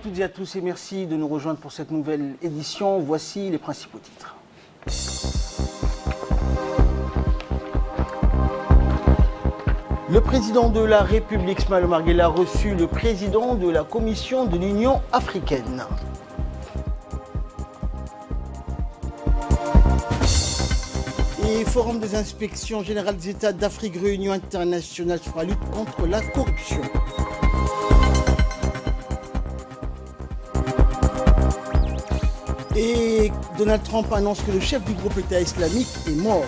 toutes et à tous et merci de nous rejoindre pour cette nouvelle édition. Voici les principaux titres. Le président de la République, Ismaël Omar Guelleh, a reçu le président de la Commission de l'Union africaine. Et Forum des inspections générales des États d'Afrique, réunion internationale sur la lutte contre la corruption. Et Donald Trump annonce que le chef du groupe État islamique est mort.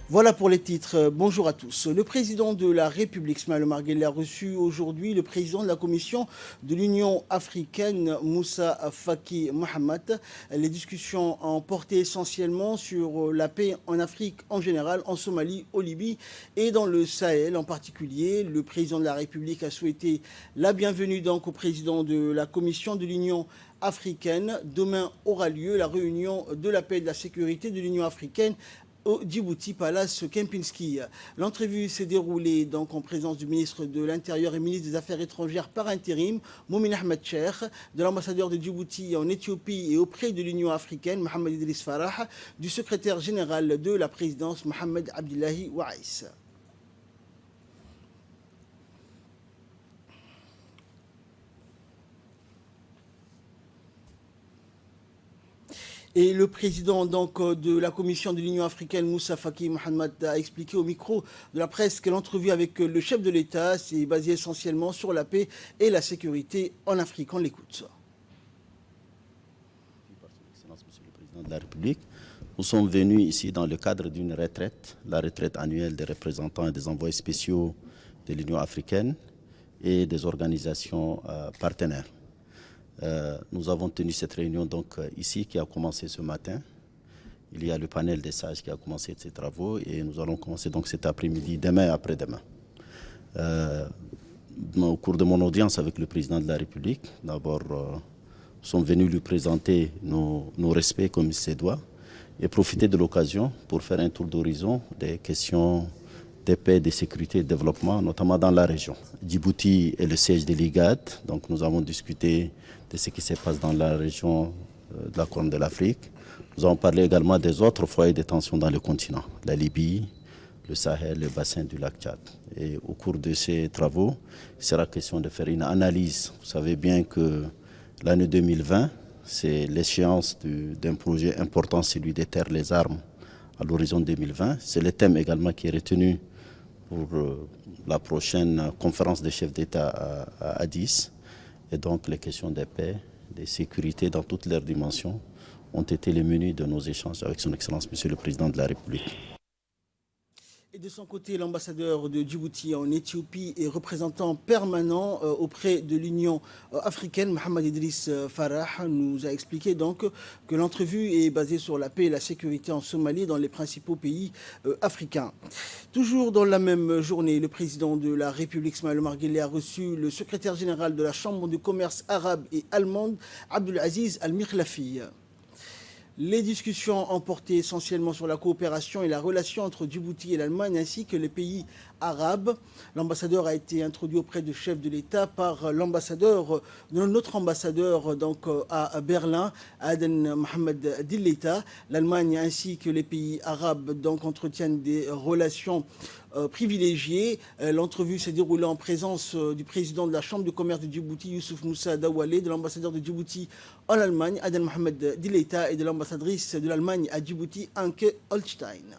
Voilà pour les titres. Bonjour à tous. Le président de la République, Ismaël Omar Guelleh, a reçu aujourd'hui le président de la Commission de l'Union africaine, Moussa Faki Mahamat. Les discussions ont porté essentiellement sur la paix en Afrique en général, en Somalie, au Libye et dans le Sahel en particulier. Le président de la République a souhaité la bienvenue donc au président de la Commission de l'Union africaine. Demain aura lieu la réunion de la paix et de la sécurité de l'Union africaine au Djibouti Palace Kempinski. L'entrevue s'est déroulée donc en présence du ministre de l'Intérieur et ministre des Affaires étrangères par intérim, Momin Ahmed Cheikh, de l'ambassadeur de Djibouti en Éthiopie et auprès de l'Union africaine, Mohamed Idriss Farah, du secrétaire général de la présidence, Mohamed Abdullahi Waïs. Et le président donc, de la Commission de l'Union africaine, Moussa Faki Mahamat, a expliqué au micro de la presse que l'entrevue avec le chef de l'État s'est basée essentiellement sur la paix et la sécurité en Afrique. On l'écoute. Excellence, Monsieur le Président de la République, nous sommes venus ici dans le cadre d'une retraite, la retraite annuelle des représentants et des envoyés spéciaux de l'Union africaine et des organisations partenaires. Nous avons tenu cette réunion donc ici qui a commencé ce matin. Il y a le panel des sages qui a commencé ses travaux et nous allons commencer donc cet après-midi, demain et après-demain. Au cours de mon audience avec le président de la République, d'abord nous sommes venus lui présenter nos respects comme il se doit et profiter de l'occasion pour faire un tour d'horizon des questions de paix, de sécurité et de développement, notamment dans la région. Djibouti est le siège de l'IGAD, donc nous avons discuté de ce qui se passe dans la région de la Corne de l'Afrique. Nous avons parlé également des autres foyers de tension dans le continent, la Libye, le Sahel, le bassin du lac Tchad. Et au cours de ces travaux, il sera question de faire une analyse. Vous savez bien que l'année 2020, c'est l'échéance d'un projet important, celui des terres, les armes, à l'horizon 2020. C'est le thème également qui est retenu pour la prochaine conférence des chefs d'État à Addis. Et donc les questions de paix, de sécurité dans toutes leurs dimensions ont été les menus de nos échanges avec son Excellence, Monsieur le Président de la République. Et de son côté, l'ambassadeur de Djibouti en Éthiopie et représentant permanent auprès de l'Union africaine, Mohamed Idriss Farah, nous a expliqué donc que l'entrevue est basée sur la paix et la sécurité en Somalie dans les principaux pays africains. Toujours dans la même journée, le président de la République, Ismaël Omar Guelleh, a reçu le secrétaire général de la Chambre de commerce arabe et allemande, Abdulaziz Al-Mikhlafi. Les discussions ont porté essentiellement sur la coopération et la relation entre Djibouti et l'Allemagne ainsi que les pays arabes. L'ambassadeur a été introduit auprès du chef de l'État par notre ambassadeur donc, à Berlin, Aden Mohamed Dilleta. L'Allemagne ainsi que les pays arabes donc, entretiennent des relations privilégiées. L'entrevue s'est déroulée en présence du président de la Chambre de commerce de Djibouti, Youssouf Moussa Dawale, de l'ambassadeur de Djibouti en Allemagne, Aden Mohamed Dilleta, et de l'ambassadrice de l'Allemagne à Djibouti, Anke Holstein.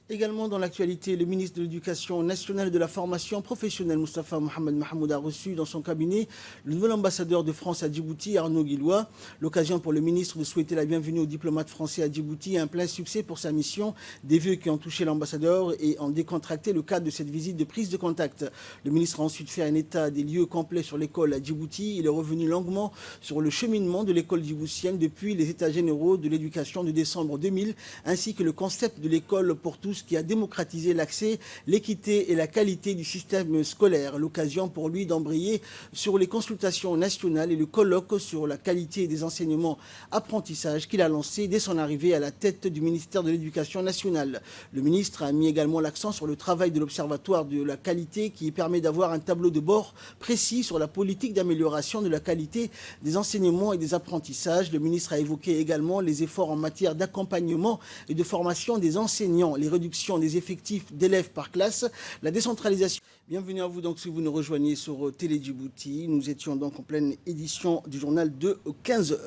Également dans l'actualité, le ministre de l'Éducation nationale et de la formation professionnelle, Moustapha Mohamed Mahmoud, a reçu dans son cabinet le nouvel ambassadeur de France à Djibouti, Arnaud Guillois. L'occasion pour le ministre de souhaiter la bienvenue aux diplomates français à Djibouti et un plein succès pour sa mission. Des vœux qui ont touché l'ambassadeur et ont décontracté le cadre de cette visite de prise de contact. Le ministre a ensuite fait un état des lieux complet sur l'école à Djibouti. Il est revenu longuement sur le cheminement de l'école djiboutienne depuis les états généraux de l'éducation de décembre 2000, ainsi que le concept de l'école pour tous qui a démocratisé l'accès, l'équité et la qualité du système scolaire. L'occasion pour lui d'embrayer sur les consultations nationales et le colloque sur la qualité des enseignements apprentissages qu'il a lancé dès son arrivée à la tête du ministère de l'Éducation nationale. Le ministre a mis également l'accent sur le travail de l'Observatoire de la qualité qui permet d'avoir un tableau de bord précis sur la politique d'amélioration de la qualité des enseignements et des apprentissages. Le ministre a évoqué également les efforts en matière d'accompagnement et de formation des enseignants, les réductions des effectifs d'élèves par classe, la décentralisation. Bienvenue à vous donc si vous nous rejoignez sur Télé Djibouti. Nous étions donc en pleine édition du journal de 15h.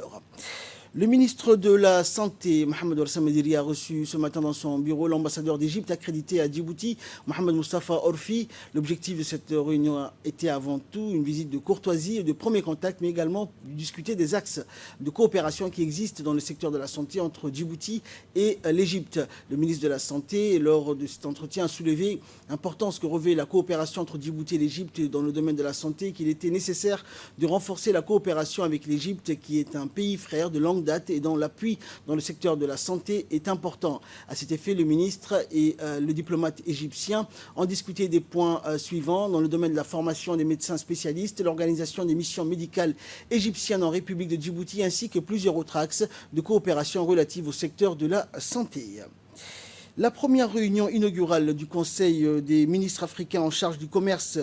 Le ministre de la Santé, Mohamed Ouassam Mediri, a reçu ce matin dans son bureau l'ambassadeur d'Égypte accrédité à Djibouti, Mohamed Moustapha Orfi. L'objectif de cette réunion était avant tout une visite de courtoisie et de premier contact, mais également discuter des axes de coopération qui existent dans le secteur de la santé entre Djibouti et l'Égypte. Le ministre de la Santé, lors de cet entretien, a soulevé l'importance que revêt la coopération entre Djibouti et l'Égypte dans le domaine de la santé, qu'il était nécessaire de renforcer la coopération avec l'Égypte, qui est un pays frère de longue date et dont l'appui dans le secteur de la santé est important. À cet effet, le ministre et le diplomate égyptien ont discuté des points suivants dans le domaine de la formation des médecins spécialistes, l'organisation des missions médicales égyptiennes en République de Djibouti, ainsi que plusieurs autres axes de coopération relatives au secteur de la santé. La première réunion inaugurale du Conseil des ministres africains en charge du commerce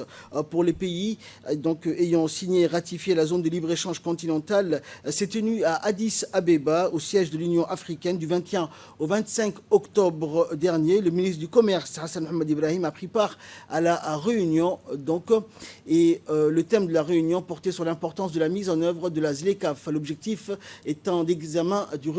pour les pays donc, ayant signé et ratifié la zone de libre-échange continentale s'est tenue à Addis Abeba, au siège de l'Union africaine, du 21 au 25 octobre dernier. Le ministre du Commerce, Hassan Mohamed Ibrahim, a pris part à la réunion. Le thème de la réunion portait sur l'importance de la mise en œuvre de la ZLECAf. L'objectif étant d'examen du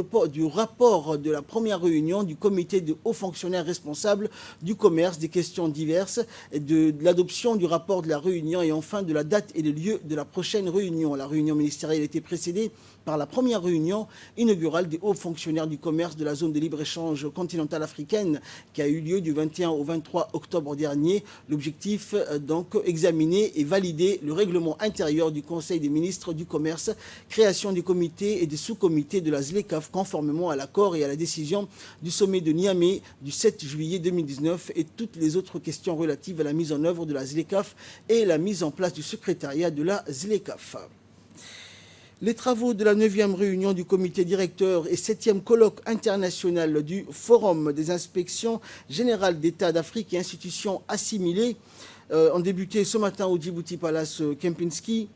rapport de la première réunion du comité de haut fonctionnaires responsables du commerce, des questions diverses, de l'adoption du rapport de la réunion et enfin de la date et le lieu de la prochaine réunion. La réunion ministérielle a été précédée par la première réunion inaugurale des hauts fonctionnaires du commerce de la zone de libre-échange continentale africaine qui a eu lieu du 21 au 23 octobre dernier. L'objectif, donc, examiner et valider le règlement intérieur du Conseil des ministres du commerce, création des comités et des sous-comités de la ZLECAf conformément à l'accord et à la décision du sommet de Niamey du 7 juillet 2019 et toutes les autres questions relatives à la mise en œuvre de la ZLECAf et la mise en place du secrétariat de la ZLECAf. Les travaux de la 9e réunion du comité directeur et 7e colloque international du Forum des inspections générales d'État d'Afrique et institutions assimilées ont débuté ce matin au Djibouti Palace Kempinski.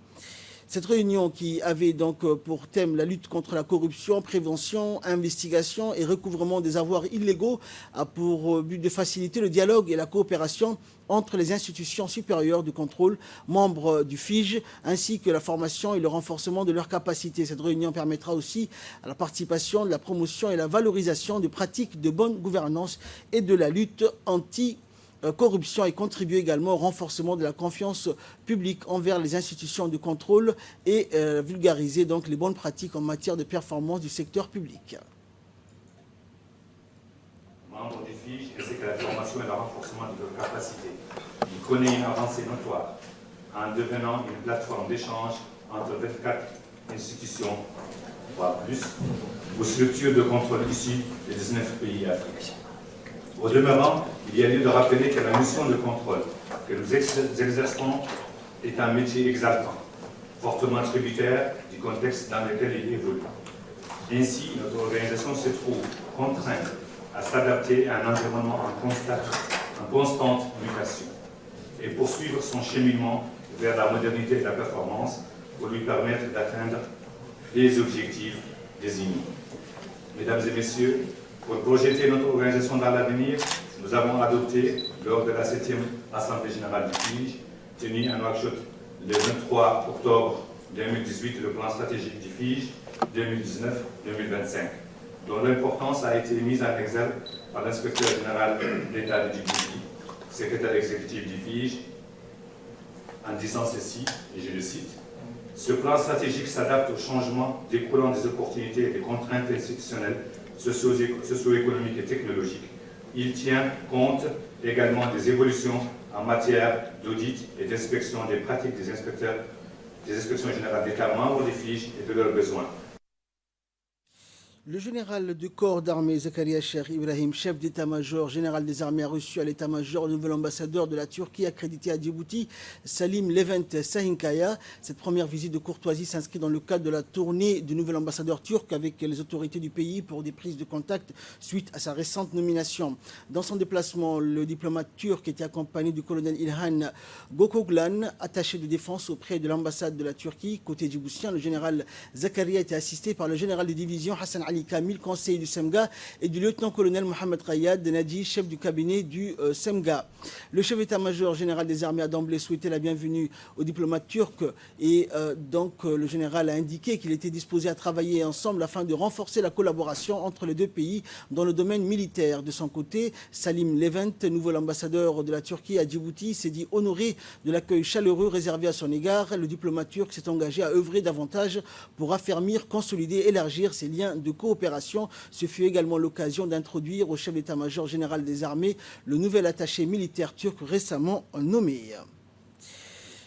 Cette réunion qui avait donc pour thème la lutte contre la corruption, prévention, investigation et recouvrement des avoirs illégaux a pour but de faciliter le dialogue et la coopération entre les institutions supérieures de contrôle, membres du FIGE, ainsi que la formation et le renforcement de leurs capacités. Cette réunion permettra aussi à la participation, de la promotion et la valorisation de pratiques de bonne gouvernance et de la lutte anti-corruption et contribuer également au renforcement de la confiance publique envers les institutions de contrôle et vulgariser donc les bonnes pratiques en matière de performance du secteur public. Membres du FIGE, ainsi que la formation et le renforcement de leurs capacités. Il connaît une avancée notoire en devenant une plateforme d'échange entre 24 institutions, voire plus, ou structures de contrôle issues des 19 pays africains. Au demeurant, il y a lieu de rappeler que la mission de contrôle que nous exerçons est un métier exaltant, fortement tributaire du contexte dans lequel il évolue. Ainsi, notre organisation se trouve contrainte à s'adapter à un environnement en constante mutation et poursuivre son cheminement vers la modernité et la performance pour lui permettre d'atteindre les objectifs désignés. Mesdames et messieurs, pour projeter notre organisation dans l'avenir, nous avons adopté, lors de la 7e Assemblée générale du FIGE, tenue à Nouakchott le 23 octobre 2018, le plan stratégique du FIGE 2019-2025. dont l'importance a été mise en exergue par l'inspecteur général d'État de Djibouti, secrétaire exécutif du FIJ, en disant ceci, et je le cite, « Ce plan stratégique s'adapte aux changements découlant des opportunités et des contraintes institutionnelles, socio-économiques et technologiques. Il tient compte également des évolutions en matière d'audit et d'inspection des pratiques des inspections générales d'État membres des FIJ et de leurs besoins. » Le général de corps d'armée Zakaria Cheikh Ibrahim, chef d'état-major général des armées, a reçu à l'état-major le nouvel ambassadeur de la Turquie accrédité à Djibouti, Salim Levent Sahinkaya. Cette première visite de courtoisie s'inscrit dans le cadre de la tournée du nouvel ambassadeur turc avec les autorités du pays pour des prises de contact suite à sa récente nomination. Dans son déplacement, le diplomate turc était accompagné du colonel Ilhan Gokoglan, attaché de défense auprès de l'ambassade de la Turquie. Côté djiboutien, le général Zakaria était assisté par le général de division Hassan Ali Kamil, conseiller du SEMGA, et du lieutenant-colonel Mohamed Rayad Nadi, chef du cabinet du SEMGA. Le chef d'état-major général des armées a d'emblée souhaité la bienvenue aux diplomates turcs et donc le général a indiqué qu'il était disposé à travailler ensemble afin de renforcer la collaboration entre les deux pays dans le domaine militaire. De son côté, Salim Levent, nouvel ambassadeur de la Turquie à Djibouti, s'est dit honoré de l'accueil chaleureux réservé à son égard. Le diplomate turc s'est engagé à œuvrer davantage pour affermir, consolider, élargir ses liens de coopération. Ce fut également l'occasion d'introduire au chef d'état-major général des armées le nouvel attaché militaire turc récemment nommé.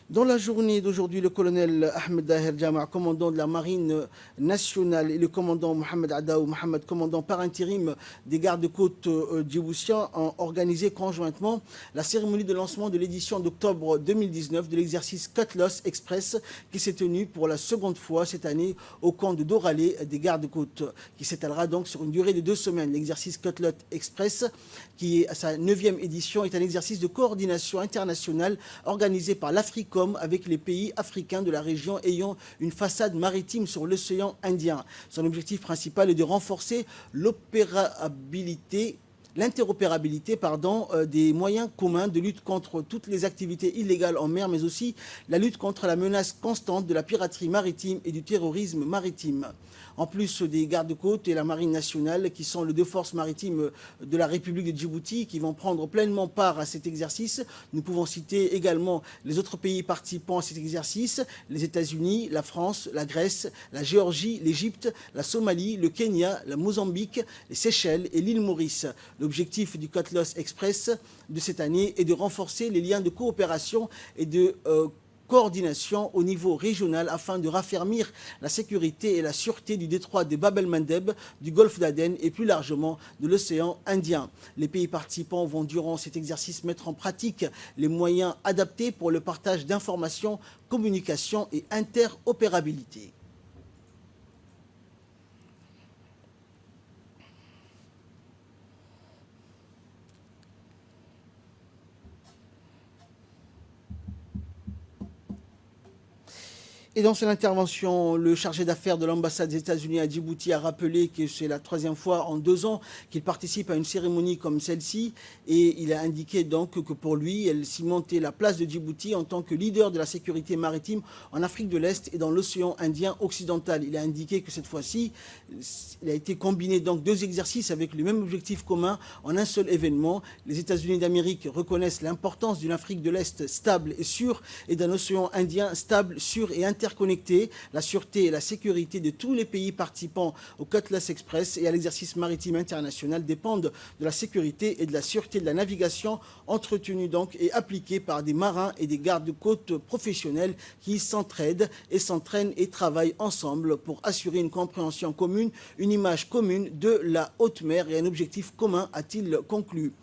Dans la journée d'aujourd'hui, le colonel Ahmed Daher Jama, commandant de la marine nationale, et le commandant Mohamed Adaou Mohamed, commandant par intérim des gardes-côtes djiboutiens, ont organisé conjointement la cérémonie de lancement de l'édition d'octobre 2019 de l'exercice Cutlass Express qui s'est tenu pour la seconde fois cette année au camp de Doralé des gardes-côtes, qui s'étalera donc sur une durée de 2 semaines. L'exercice Cutlass Express, qui est à sa 9e édition, est un exercice de coordination internationale organisé par l'Africom avec les pays africains de la région ayant une façade maritime sur l'océan Indien. Son objectif principal est de renforcer l'interopérabilité des moyens communs de lutte contre toutes les activités illégales en mer, mais aussi la lutte contre la menace constante de la piraterie maritime et du terrorisme maritime. En plus des gardes-côtes et la marine nationale, qui sont les 2 forces maritimes de la République de Djibouti, qui vont prendre pleinement part à cet exercice, nous pouvons citer également les autres pays participants à cet exercice, les États-Unis, la France, la Grèce, la Géorgie, l'Égypte, la Somalie, le Kenya, la Mozambique, les Seychelles et l'île Maurice. L'objectif du Cutlass Express de cette année est de renforcer les liens de coopération et de coordination au niveau régional afin de raffermir la sécurité et la sûreté du détroit de Bab el-Mandeb, du golfe d'Aden et plus largement de l'océan Indien. Les pays participants vont durant cet exercice mettre en pratique les moyens adaptés pour le partage d'informations, communication et interopérabilité. Et dans son intervention, le chargé d'affaires de l'ambassade des États-Unis à Djibouti a rappelé que c'est la 3e fois en 2 ans qu'il participe à une cérémonie comme celle-ci. Et il a indiqué donc que pour lui, elle cimentait la place de Djibouti en tant que leader de la sécurité maritime en Afrique de l'Est et dans l'océan Indien occidental. Il a indiqué que cette fois-ci, il a été combiné donc 2 exercices avec le même objectif commun en un seul événement. Les États-Unis d'Amérique reconnaissent l'importance d'une Afrique de l'Est stable et sûre et d'un océan Indien stable, sûr et interconnecté. La sûreté et la sécurité de tous les pays participants au Cutlass Express et à l'exercice maritime international dépendent de la sécurité et de la sûreté de la navigation entretenue donc et appliquée par des marins et des gardes-côtes professionnels qui s'entraident et s'entraînent et travaillent ensemble pour assurer une compréhension commune, une image commune de la haute mer et un objectif commun, a-t-il conclu.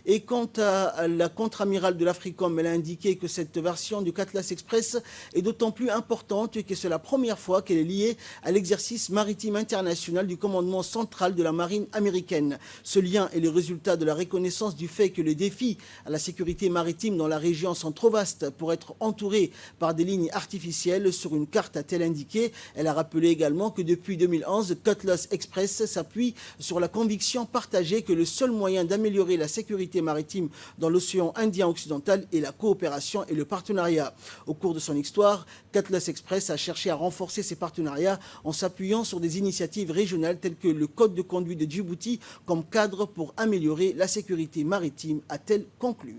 Et quant à la contre-amirale de l'Africom, elle a indiqué que cette version du Cutlass Express est d'autant plus importante que c'est la première fois qu'elle est liée à l'exercice maritime international du commandement central de la marine américaine. Ce lien est le résultat de la reconnaissance du fait que les défis à la sécurité maritime dans la région sont trop vastes pour être entourés par des lignes artificielles sur une carte, a-t-elle indiqué. Elle a rappelé également que depuis 2011, Cutlass Express s'appuie sur la conviction partagée que le seul moyen d'améliorer la sécurité maritime dans l'océan Indien occidental est la coopération et le partenariat. Au cours de son histoire, Cutlass Express Express a cherché à renforcer ses partenariats en s'appuyant sur des initiatives régionales telles que le Code de conduite de Djibouti comme cadre pour améliorer la sécurité maritime, a-t-elle conclu.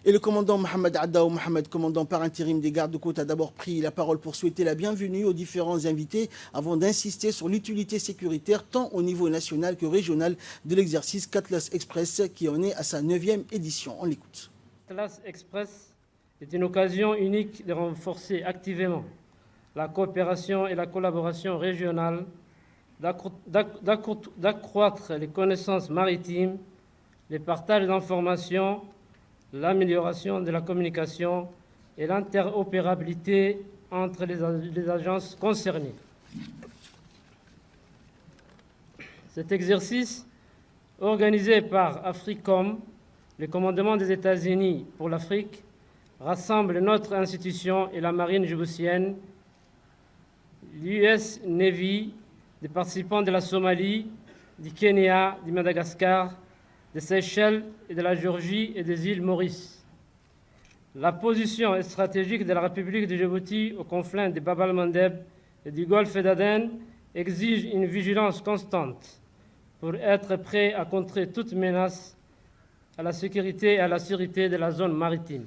Et le commandant Mohamed Addaou Mohamed, commandant par intérim des gardes-côtes, a d'abord pris la parole pour souhaiter la bienvenue aux différents invités avant d'insister sur l'utilité sécuritaire tant au niveau national que régional de l'exercice Cutlass Express qui en est à sa 9e édition. On l'écoute. Cutlass Express est une occasion unique de renforcer activement la coopération et la collaboration régionale, d'accroître les connaissances maritimes, les partages d'informations, l'amélioration de la communication et l'interopérabilité entre les agences concernées. Cet exercice, organisé par AFRICOM, le commandement des États-Unis pour l'Afrique, rassemble notre institution et la marine djiboutienne, l'US Navy, des participants de la Somalie, du Kenya, du Madagascar, des Seychelles et de la Géorgie et des îles Maurice. La position stratégique de la République de Djibouti aux confins de Bab el-Mandeb et du golfe d'Aden exige une vigilance constante pour être prêt à contrer toute menace à la sécurité et à la sûreté de la zone maritime.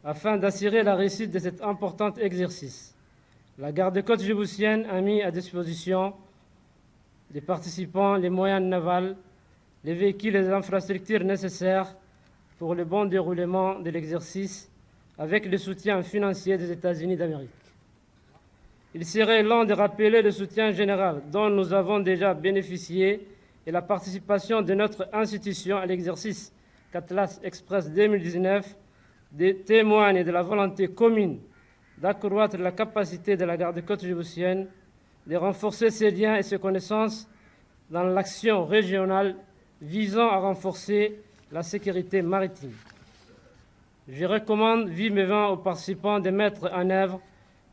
Afin d'assurer la réussite de cet important exercice, la garde-côte djiboutienne a mis à disposition des participants les moyens navals, les véhicules et les infrastructures nécessaires pour le bon déroulement de l'exercice avec le soutien financier des États-Unis d'Amérique. Il serait long de rappeler le soutien général dont nous avons déjà bénéficié et la participation de notre institution à l'exercice Cutlass Express 2019 témoigne de la volonté commune d'accroître la capacité de la garde-côte djiboutienne, de renforcer ses liens et ses connaissances dans l'action régionale visant à renforcer la sécurité maritime. Je recommande vivement aux participants de mettre en œuvre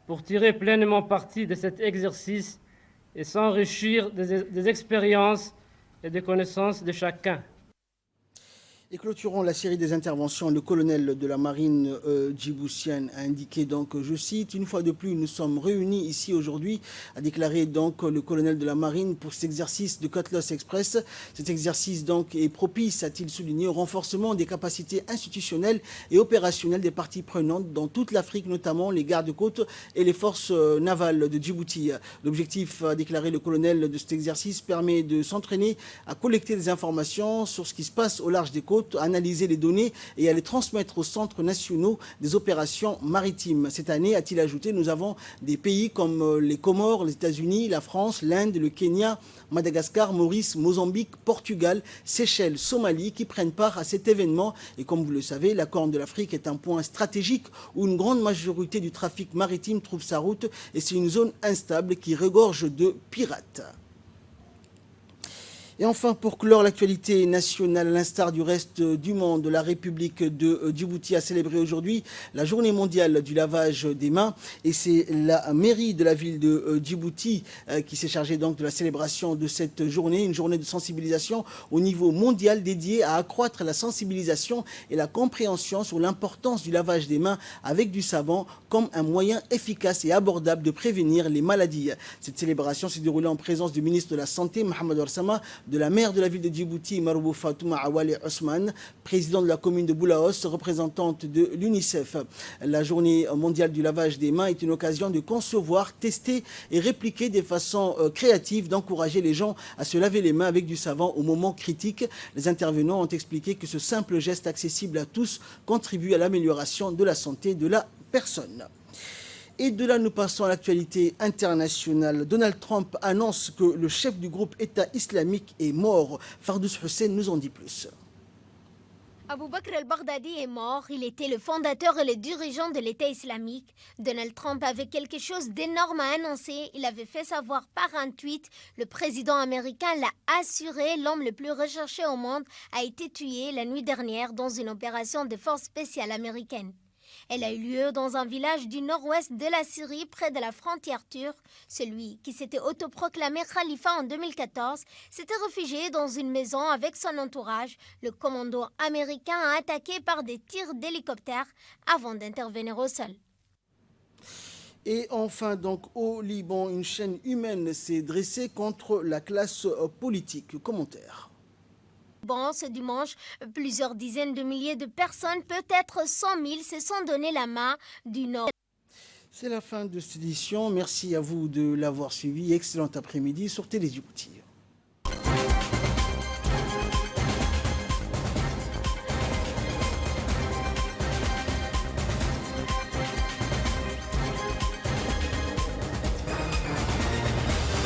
pour tirer pleinement parti de cet exercice et s'enrichir des expériences et des connaissances de chacun. Et clôturons la série des interventions. Le colonel de la marine djiboutienne a indiqué donc, je cite, une fois de plus, nous sommes réunis ici aujourd'hui, a déclaré donc le colonel de la marine pour cet exercice de Cutlass Express. Cet exercice donc est propice, a-t-il souligné, au renforcement des capacités institutionnelles et opérationnelles des parties prenantes dans toute l'Afrique, notamment les gardes-côtes et les forces navales de Djibouti. L'objectif, a déclaré le colonel de cet exercice, permet de s'entraîner à collecter des informations sur ce qui se passe au large des côtes, à analyser les données et à les transmettre aux centres nationaux des opérations maritimes. Cette année, a-t-il ajouté, nous avons des pays comme les Comores, les États-Unis, la France, l'Inde, le Kenya, Madagascar, Maurice, Mozambique, Portugal, Seychelles, Somalie qui prennent part à cet événement. Et comme vous le savez, la Corne de l'Afrique est un point stratégique où une grande majorité du trafic maritime trouve sa route et c'est une zone instable qui regorge de pirates. Et enfin, pour clore l'actualité nationale, à l'instar du reste du monde, la République de Djibouti a célébré aujourd'hui la journée mondiale du lavage des mains. Et c'est la mairie de la ville de Djibouti qui s'est chargée donc de la célébration de cette journée, une journée de sensibilisation au niveau mondial dédiée à accroître la sensibilisation et la compréhension sur l'importance du lavage des mains avec du savon comme un moyen efficace et abordable de prévenir les maladies. Cette célébration s'est déroulée en présence du ministre de la Santé, Mohamed Ouarsama, de la maire de la ville de Djibouti, Maroubou Fatouma Awali Ousmane, président de la commune de Boulaos, représentante de l'UNICEF. La journée mondiale du lavage des mains est une occasion de concevoir, tester et répliquer de façon créative, d'encourager les gens à se laver les mains avec du savon au moment critique. Les intervenants ont expliqué que ce simple geste accessible à tous contribue à l'amélioration de la santé de la personne. Et de là, nous passons à l'actualité internationale. Donald Trump annonce que le chef du groupe État islamique est mort. Fardous Hussein nous en dit plus. Abou Bakr al-Baghdadi est mort. Il était le fondateur et le dirigeant de l'État islamique. Donald Trump avait quelque chose d'énorme à annoncer. Il avait fait savoir par un tweet. Le président américain l'a assuré. L'homme le plus recherché au monde a été tué la nuit dernière dans une opération de force spéciale américaine. Elle a eu lieu dans un village du nord-ouest de la Syrie, près de la frontière turque. Celui qui s'était autoproclamé khalifa en 2014 s'était réfugié dans une maison avec son entourage. Le commando américain a attaqué par des tirs d'hélicoptère avant d'intervenir au sol. Et enfin, donc, au Liban, une chaîne humaine s'est dressée contre la classe politique. Commentaire. Bon, ce dimanche, plusieurs dizaines de milliers de personnes, peut-être 100 000, se sont donné la main du Nord. C'est la fin de cette édition. Merci à vous de l'avoir suivi. Excellent après-midi sur Télé Djibouti.